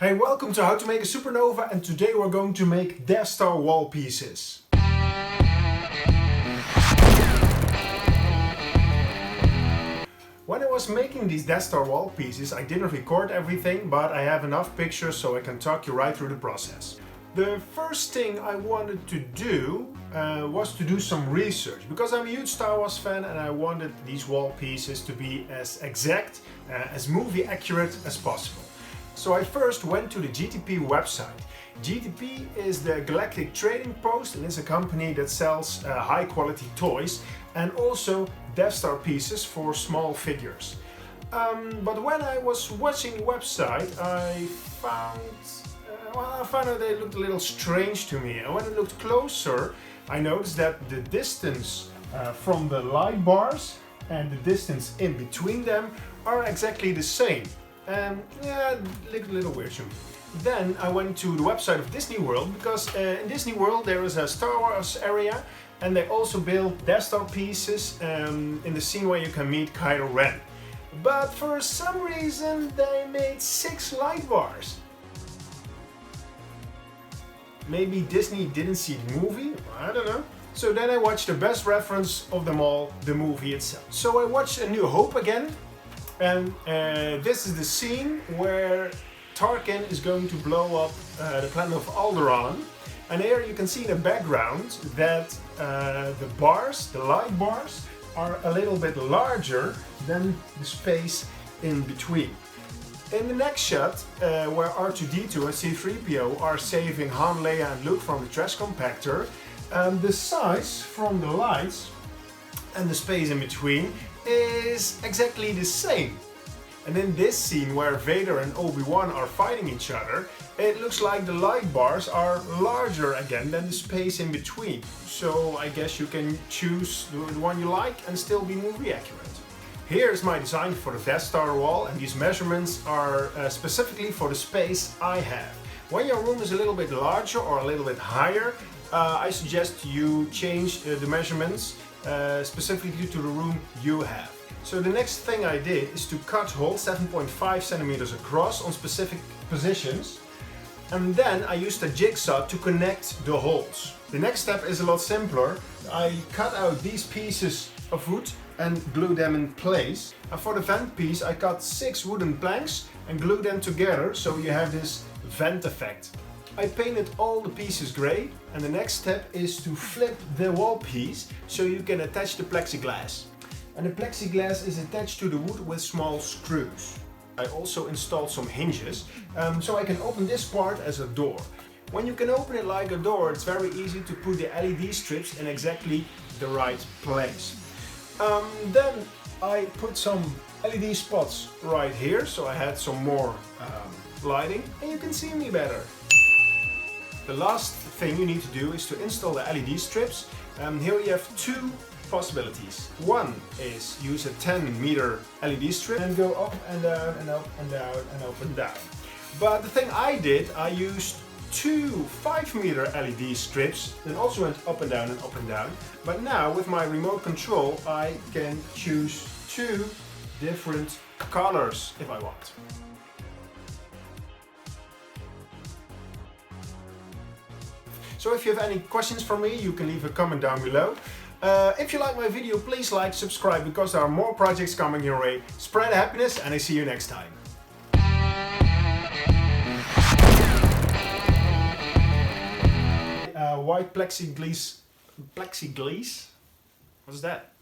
Hey, welcome to How to Make a Supernova, and today we're going to make deathstar wall pieces. When I was making these deathstar wall pieces, I didn't record everything, but I have enough pictures so I can talk you right through the process. The first thing I wanted to do was to do some research, because I'm a huge Star Wars fan and I wanted these wall pieces to be as exact, as movie accurate as possible. So I first went to the GTP website. GTP is the Galactic Trading Post, and it's a company that sells high quality toys and also Death Star pieces for small figures. But when I was watching the website, I found out they looked a little strange to me. And when I looked closer, I noticed that the distance from the light bars and the distance in between them are exactly the same. And yeah, it looked a little weird to me. Then I went to the website of Disney World, because in Disney World there is a Star Wars area and they also build Death Star pieces in the scene where you can meet Kylo Ren. But for some reason they made 6 light bars. Maybe Disney didn't see the movie, I don't know. So then I watched the best reference of them all, the movie itself. So I watched A New Hope again. And this is the scene where Tarkin is going to blow up the planet of Alderaan. And here you can see in the background that the bars, the light bars, are a little bit larger than the space in between. In the next shot, where R2-D2 and C-3PO are saving Han, Leia and Luke from the trash compactor, the size from the lights and the space in between is exactly the same. And in this scene where Vader and Obi-Wan are fighting each other, it looks like the light bars are larger again than the space in between. So I guess you can choose the one you like and still be movie accurate. Here's my design for the Death Star wall, and these measurements are specifically for the space I have. When your room is a little bit larger or a little bit higher, I suggest you change the measurements specifically to the room you have. So the next thing I did is to cut holes 7.5 centimeters across on specific positions, and then I used a jigsaw to connect the holes. The next step is a lot simpler. I cut out these pieces of wood and glue them in place. And for the vent piece I cut 6 wooden planks and glued them together so you have this vent effect. I painted all the pieces grey, and the next step is to flip the wall piece so you can attach the plexiglass. And the plexiglass is attached to the wood with small screws. I also installed some hinges so I can open this part as a door. When you can open it like a door, it's very easy to put the LED strips in exactly the right place. Then I put some LED spots right here, so I had some more lighting and you can see me better. The last thing you need to do is to install the LED strips. Here you have 2 possibilities. One is use a 10-meter LED strip and go up and down and up and down and up and down. But the thing I did, I used 2 5-meter LED strips that also went up and down and up and down. But now with my remote control I can choose 2 different colors if I want. So if you have any questions for me, you can leave a comment down below. If you like my video, please like, subscribe, because there are more projects coming your way. Spread happiness, and I see you next time. White plexiglas. Plexiglas? What's that?